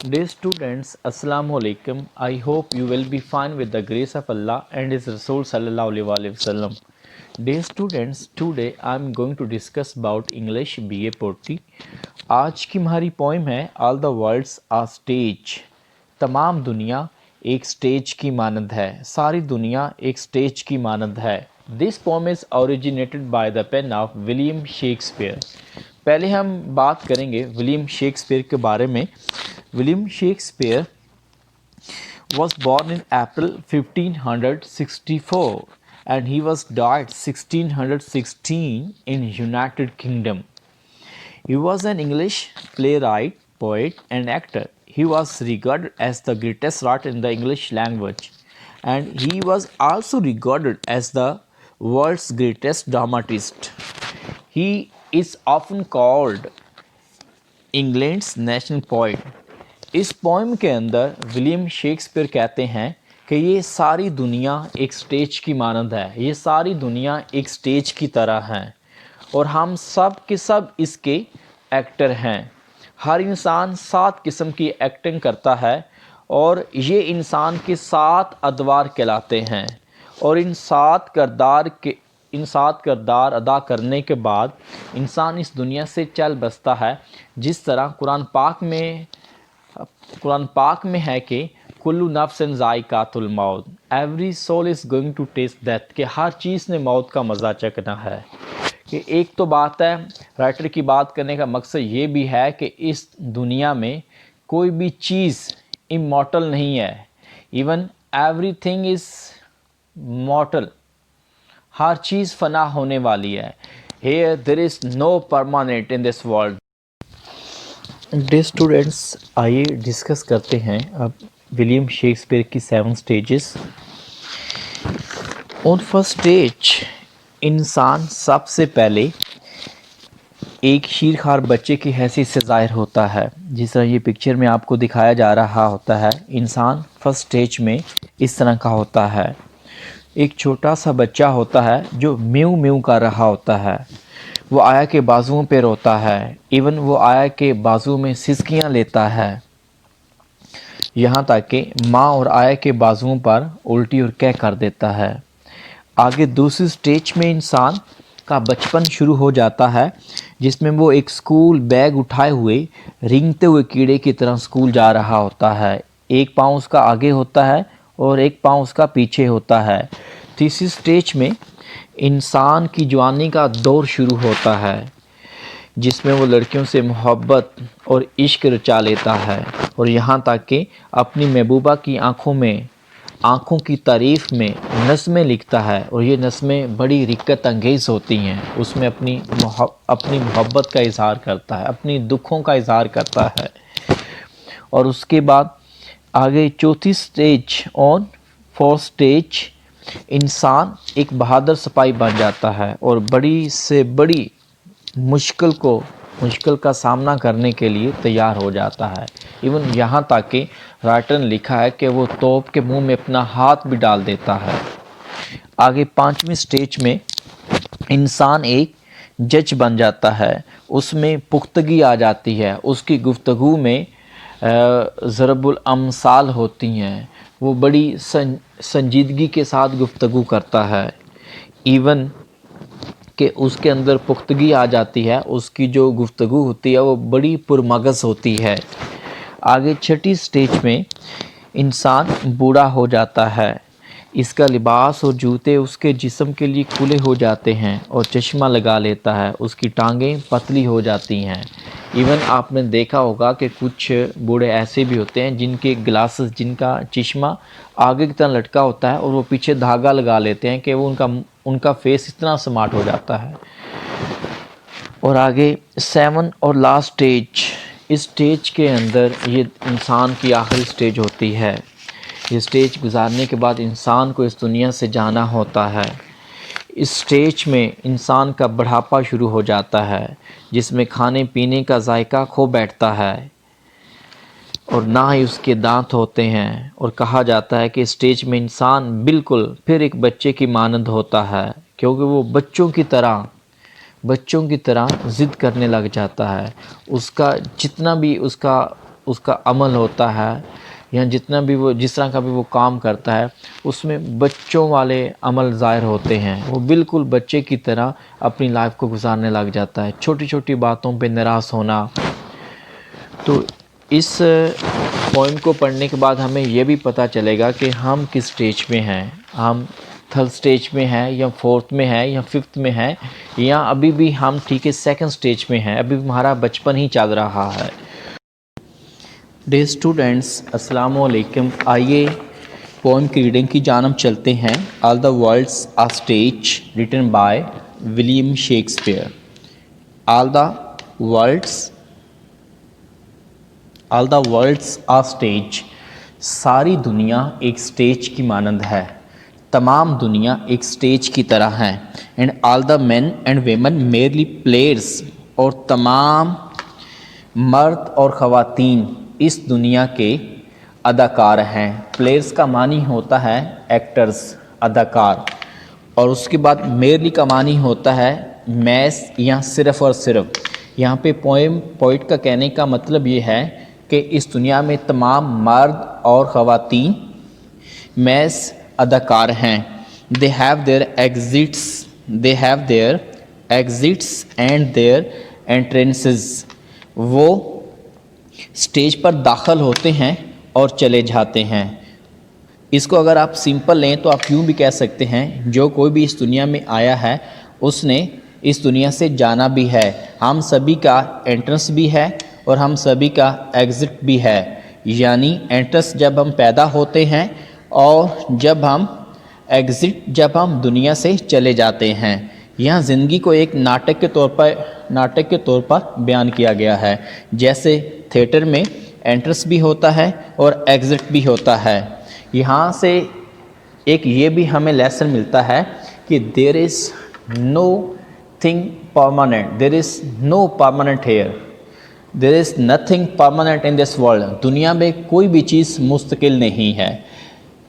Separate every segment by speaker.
Speaker 1: Dear students, Assalamu alaikum. I hope you will be fine with the grace of Allah and His Rasul sallallahu alaihi wasallam. Dear students, today I am going to discuss about English BA Poetry. आज की हमारी poem है All the world's a stage. तमाम दुनिया एक stage की मानद है, सारी दुनिया एक स्टेज की मानद है. This poem is originated by the pen of William Shakespeare. पहले हम बात करेंगे विलियम शेक्सपियर के बारे में. William Shakespeare was born in April 1564 and he was died 1616 in United Kingdom. He was an English playwright, poet and actor. He was regarded as the greatest writer in the English language and he was also regarded as the world's greatest dramatist. He is often called England's national poet. इस poem के अंदर William Shakespeare कहते हैं कि ये सारी दुनिया एक स्टेज की मानद है, ये सारी दुनिया एक स्टेज की तरह है और हम सब के सब इसके एक्टर हैं. हर इंसान 7 किस्म की एक्टिंग करता है और ये इंसान के 7 अदवार कहलाते हैं और इन 7 किरदार अदा करने के बाद इंसान इस दुनिया से चल बसता है. जिस तरह कुरान पाक में है कि कुल्लु नफ्सिन ज़ाइक़ातुल मौत, every soul is going to test death, कि हर चीज़ ने मौत का मज़ा चखना है. कि एक तो बात है, राइटर की बात करने का मकसद ये भी है कि इस दुनिया में कोई भी चीज़ इमॉर्टल नहीं है. इवन एवरीथिंग इज़ मॉर्टल, हर चीज़ फना होने वाली है. Here there is no permanent in this world. Dear students, आइए डिस्कस करते हैं अब विलियम शेक्सपियर की 7 स्टेजेस. ऑन फर्स्ट स्टेज इंसान सबसे पहले एक शीरखार बच्चे की हैसियत से ज़ाहिर होता है. जिस तरह ये पिक्चर में आपको दिखाया जा रहा होता है, इंसान फर्स्ट स्टेज में इस तरह का होता है. एक छोटा सा बच्चा होता है जो म्यू म्यू कर रहा होता है. वो आया के बाजुओं पे रोता है, इवन वो आया के बाजू में सिसकियां लेता है, यहाँ तक कि माँ और आया के बाजुओं पर उल्टी और कह कर देता है. आगे दूसरी स्टेज में इंसान का बचपन शुरू हो जाता है, जिसमें वो एक स्कूल बैग उठाए हुए रेंगते हुए कीड़े की तरह स्कूल जा रहा होता है. एक पाँव उसका आगे होता है और एक पाँव उसका पीछे होता है. तीसरी स्टेज में इंसान की जवानी का दौर शुरू होता है, जिसमें वो लड़कियों से मोहब्बत और इश्क रचा लेता है और यहाँ तक कि अपनी महबूबा की आँखों की तारीफ़ में नज़में लिखता है और ये नज़में बड़ी रिक्कत अंगेज़ होती हैं. उसमें अपनी मोहब्बत का इज़हार करता है, अपनी दुखों का इज़हार करता है. और उसके बाद आगे चौथी स्टेज ऑन फोर्थ स्टेज इंसान एक बहादुर सिपाही बन जाता है और बड़ी से बड़ी मुश्किल का सामना करने के लिए तैयार हो जाता है. इवन यहाँ तक कि राइटर ने लिखा है कि वो तोप के मुंह में अपना हाथ भी डाल देता है. आगे 5वीं स्टेज में इंसान एक जज बन जाता है, उसमें पुख्तगी आ जाती है, उसकी गुफ्तगू में ज़रबुल अमसाल होती हैं, वो बड़ी संजीदगी के साथ गुफ्तगू करता है. इवन कि उसके अंदर पुख्तगी आ जाती है, उसकी जो गुफ्तगू होती है वो बड़ी पुरमगज़ होती है. आगे 6ठी स्टेज में इंसान बूढ़ा हो जाता है, इसका लिबास और जूते उसके जिस्म के लिए खुले हो जाते हैं और चश्मा लगा लेता है, उसकी टांगें पतली हो जाती हैं. इवन आपने देखा होगा कि कुछ बूढ़े ऐसे भी होते हैं जिनके ग्लासेस, जिनका चश्मा आगे की तरह लटका होता है और वो पीछे धागा लगा लेते हैं कि वो उनका फेस इतना स्मार्ट हो जाता है. और आगे 7 और लास्ट स्टेज, इस स्टेज के अंदर ये इंसान की आखिरी स्टेज होती है. ये स्टेज गुजारने के बाद इंसान को इस दुनिया से जाना होता है. इस स्टेज में इंसान का बढ़ापा शुरू हो जाता है, जिसमें खाने पीने का जायका खो बैठता है और ना ही उसके दांत होते हैं. और कहा जाता है कि इस स्टेज में इंसान बिल्कुल फिर एक बच्चे की मानद होता है, क्योंकि वो बच्चों की तरह ज़िद करने लग जाता है. उसका जितना भी उसका اس کا عمل ہوتا ہے یا جتنا بھی وہ جس طرح کا بھی وہ کام کرتا ہے اس میں بچوں والے عمل ظاہر ہوتے ہیں. وہ بالکل بچے کی طرح اپنی لائف کو گزارنے لگ جاتا ہے, چھوٹی چھوٹی باتوں پہ نراش ہونا. تو اس پوئم کو پڑھنے کے بعد ہمیں یہ بھی پتہ چلے گا کہ ہم کس سٹیج میں ہیں, ہم تھرڈ سٹیج میں ہیں یا فورتھ میں ہیں یا ففتھ میں ہیں, یا ابھی بھی ہم ٹھیک ہے سیکنڈ سٹیج میں ہیں, ابھی ہمارا بچپن ہی چل رہا ہے. ڈیئر اسٹوڈنٹس السلام علیکم. آئیے پوئم کی ریڈنگ کی جانب چلتے ہیں. All the world's a stage written by William Shakespeare. All the world's a stage, ساری دنیا ایک سٹیج کی مانند ہے, تمام دنیا ایک سٹیج کی طرح ہے. And all the men and women merely players, اور تمام مرد اور خواتین اس دنیا کے اداکار ہیں. پلیئرس کا معنی ہوتا ہے ایکٹرز, اداکار, اور اس کے بعد میرلی کا معنی ہوتا ہے میس یا صرف اور صرف. یہاں پہ پوئٹ کا کہنے کا مطلب یہ ہے کہ اس دنیا میں تمام مرد اور خواتین میس اداکار ہیں. they have their exits and their entrances. وہ سٹیج پر داخل ہوتے ہیں اور چلے جاتے ہیں. اس کو اگر آپ سمپل لیں تو آپ یوں بھی کہہ سکتے ہیں جو کوئی بھی اس دنیا میں آیا ہے اس نے اس دنیا سے جانا بھی ہے. ہم سبھی کا انٹرنس بھی ہے اور ہم سبھی کا ایگزٹ بھی ہے. یعنی انٹرنس جب ہم پیدا ہوتے ہیں اور جب ہم ایگزٹ جب ہم دنیا سے چلے جاتے ہیں. یہاں زندگی کو ایک ناٹک کے طور پر بیان کیا گیا ہے. جیسے تھیٹر میں انٹرنس بھی ہوتا ہے اور ایگزٹ بھی ہوتا ہے. یہاں سے ایک یہ بھی ہمیں لیسن ملتا ہے کہ there is no thing permanent, there is no permanent here, there is nothing permanent in this world. دنیا میں کوئی بھی چیز مستقل نہیں ہے.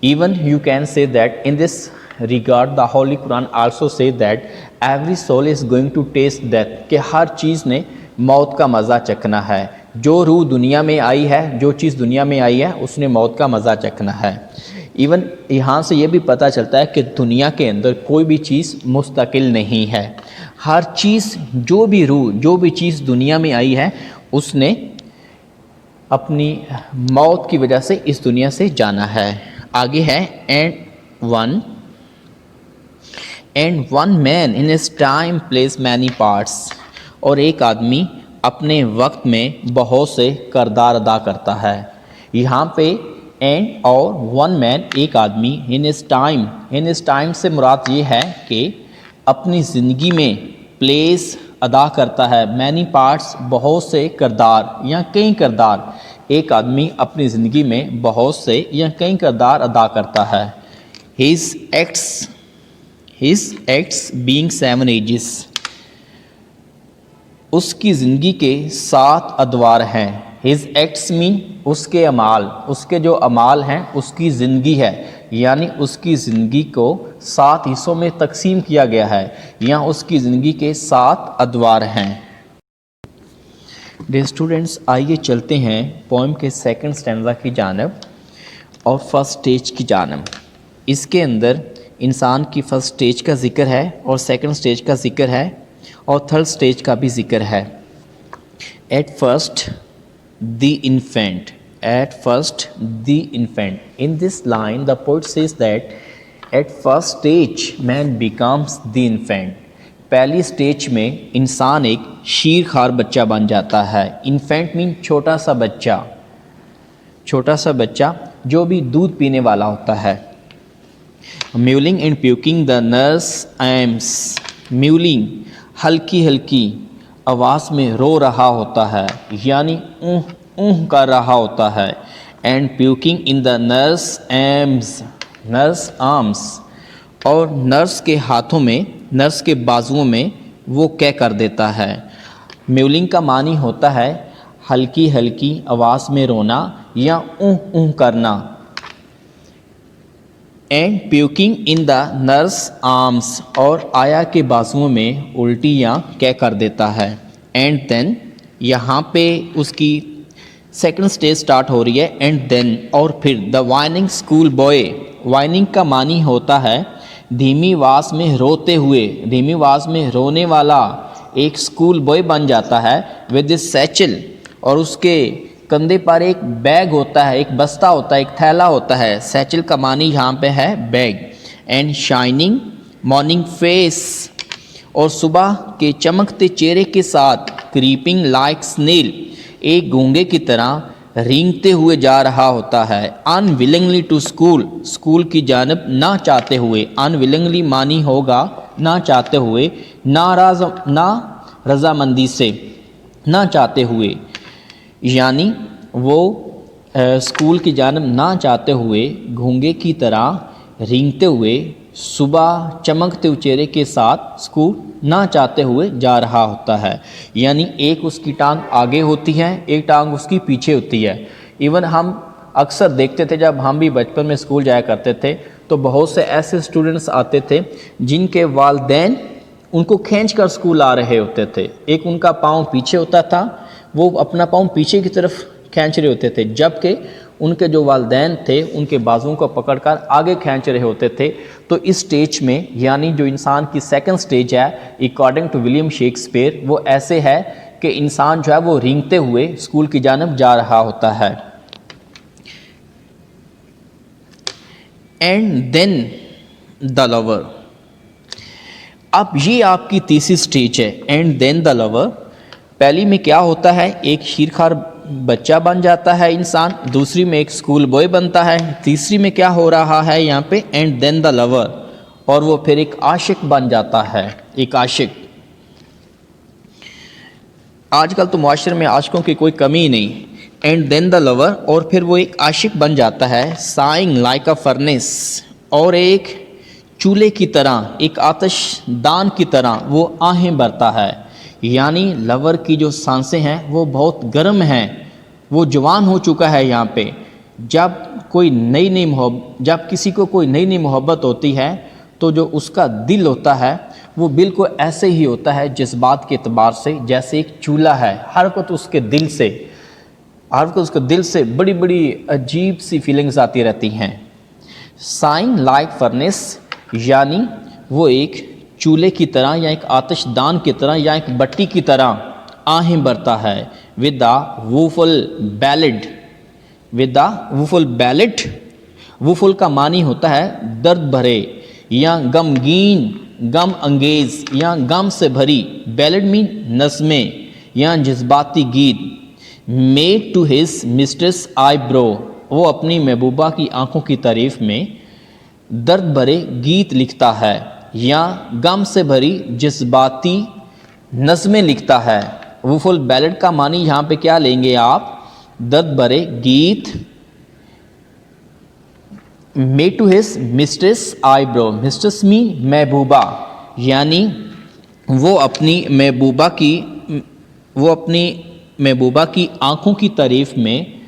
Speaker 1: Even you can say that in this regard the Holy Quran also say that every soul is going to taste death, کہ ہر چیز نے موت کا مزہ چکھنا ہے. جو روح دنیا میں آئی ہے, جو چیز دنیا میں آئی ہے اس نے موت کا مزہ چکھنا ہے. ایون یہاں سے یہ بھی پتہ چلتا ہے کہ دنیا کے اندر کوئی بھی چیز مستقل نہیں ہے. ہر چیز جو بھی روح جو بھی چیز دنیا میں آئی ہے اس نے اپنی موت کی وجہ سے اس دنیا سے جانا ہے. آگے ہے and one man in his time plays many parts, اور ایک آدمی اپنے وقت میں بہت سے کردار ادا کرتا ہے. یہاں پہ اینڈ اور ون مین ایک آدمی ان his ٹائم سے مراد یہ ہے کہ اپنی زندگی میں پلیس ادا کرتا ہے. مینی پارٹس بہت سے کردار یا کئی کردار. ایک آدمی اپنی زندگی میں بہت سے یا کئی کردار ادا کرتا ہے. his acts being 7 ages, اس کی زندگی کے 7 ادوار ہیں. his acts mean اس کے اعمال, اس کے جو اعمال ہیں اس کی زندگی ہے. یعنی اس کی زندگی کو 7 حصوں میں تقسیم کیا گیا ہے. یہاں اس کی زندگی کے 7 ادوار ہیں. ڈیئر اسٹوڈنٹس آئیے چلتے ہیں پوئم کے سیکنڈ سٹینزا کی جانب اور فرسٹ سٹیج کی جانب. اس کے اندر انسان کی فرسٹ سٹیج کا ذکر ہے اور سیکنڈ سٹیج کا ذکر ہے اور تھرڈ سٹیج کا بھی ذکر ہے. At first the infant, in this line the poet says that at first stage man becomes the infant. پہلی سٹیج میں انسان ایک شیر خوار بچہ بن جاتا ہے. انفینٹ مین چھوٹا سا بچہ جو بھی دودھ پینے والا ہوتا ہے. میولنگ اینڈ پیوکنگ دا نرس ایمس, میولنگ ہلکی آواز میں رو رہا ہوتا ہے یعنی اونہ کر رہا ہوتا ہے. And puking in the nurse arms, اور نرس کے ہاتھوں میں, نرس کے بازوؤں میں وہ کر دیتا ہے. میولنگ کا معنی ہوتا ہے ہلکی آواز میں رونا یا اونہ کرنا. And puking in the nurse arms, اور آیا کے بازوؤں میں الٹی یا کر دیتا ہے. اینڈ دین یہاں پہ اس کی सेकंड स्टेज स्टार्ट हो रही है एंड देन और फिर the whining school boy. Whining का मानी होता है धीमी आवाज में रोते हुए, धीमी आवाज में रोने वाला एक स्कूल बॉय बन जाता है विद दिस सैचल, और उसके कंधे पर एक बैग होता है, एक बस्ता होता है, एक थैला होता है। सैचल का मानी यहाँ पे है bag. And shining morning face, और सुबह के चमकते चेहरे के साथ क्रीपिंग लाइक स्नेल, एक गूंगे की तरह रेंगते हुए जा रहा होता है। अनविलिंगली टू स्कूल, स्कूल की जानब ना चाहते हुए। अनविलिंगली मानी होगा ना चाहते हुए, ना रजामंदी से, ना चाहते हुए, यानी वो स्कूल की जानब ना चाहते हुए गूंगे की तरह रेंगते हुए सुबह चमकते हुए चेहरे के साथ स्कूल ना चाहते हुए जा रहा होता है। यानी एक उसकी टांग आगे होती है, एक टांग उसकी पीछे होती है। इवन हम अक्सर देखते थे जब हम भी बचपन में स्कूल जाया करते थे तो बहुत से ऐसे स्टूडेंट्स आते थे जिनके वालिदैन उनको खींच कर स्कूल आ रहे होते थे। एक उनका पाँव पीछे होता था, वो अपना पाँव पीछे की तरफ खींच रहे होते थे, जबकि उनके जो वालिदैन थे उनके बाजुओं को पकड़कर आगे खींच रहे होते थे। तो इस स्टेज में, यानी जो इंसान की सेकंड स्टेज है अकॉर्डिंग टू विलियम शेक्सपियर, वो ऐसे है कि इंसान जो है वो रेंगते हुए स्कूल की जानब जा रहा होता है। एंड देन द लवर, अब ये आपकी तीसरी स्टेज है एंड देन द लवर। पहली में क्या होता है, एक शीरखार बच्चा बन जाता है इंसान, दूसरी में एक स्कूल बॉय बनता है, तीसरी में क्या हो रहा है यहाँ पे एंड देन द लवर, और वो फिर एक आशिक बन जाता है, एक आशिक। आजकल तो मुआशरे में आशिकों की कोई कमी ही नहीं। एंड देन द लवर, और फिर वो एक आशिक बन जाता है। साइंग लाइक अ फर्नेस, और एक चूल्हे की तरह, एक आतिशदान की तरह वो आहें भरता है। यानी लवर की जो सांसें हैं वो बहुत गर्म हैं, वो जवान हो चुका है यहाँ पे। जब किसी को कोई नई मोहब्बत होती है तो जो उसका दिल होता है वो बिल्कुल ऐसे ही होता है जज्बात के एतबार से जैसे एक चूल्हा है। हर वक्त उसके दिल से बड़ी बड़ी अजीब सी फीलिंग्स आती रहती हैं। साइन लाइक फर्नेस, यानी वो एक चूल्हे की तरह या एक आतिशदान की तरह या एक बट्टी की तरह आहें भरता है। विद द वूफुल बैलेड, वूफुल का मानी होता है दर्द भरे या गमगीन, गम अंगेज या गम से भरी। बैलेड मीन नज़में या जज्बाती गीत। Made to his mistress eyebrow, वो अपनी महबूबा की आंखों की तारीफ में दर्द भरे गीत लिखता है या गम से भरी जज्बाती नज़में लिखता है। वूफुल बैलेड का मानी यहाँ पे क्या लेंगे आप, दर्द भरे गीत। Made to his mistress eyebrow, mistress mean महबूबा, यानी वो अपनी महबूबा की आंखों की तारीफ में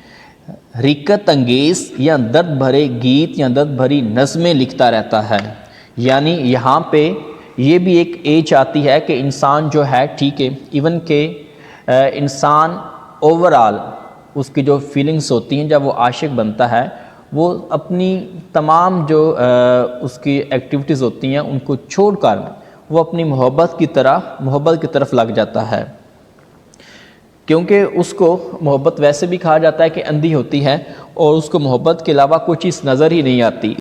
Speaker 1: रिक्कत अंगेज या दर्द भरे गीत या दर्द भरी नज़में लिखता रहता है। यानी यहाँ पे ये भी एक एज आती है कि इंसान जो है, ठीक है, इवन के इंसान ओवरऑल उसकी जो फीलिंग्स होती हैं जब वो आशिक बनता है, वो अपनी तमाम जो उसकी एक्टिविटीज़ होती हैं उनको छोड़कर वो अपनी मोहब्बत की तरफ लग जाता है। क्योंकि उसको मोहब्बत वैसे भी कहा जाता है कि अंधी होती है और उसको मोहब्बत के अलावा कोई चीज़ नज़र ही नहीं आती।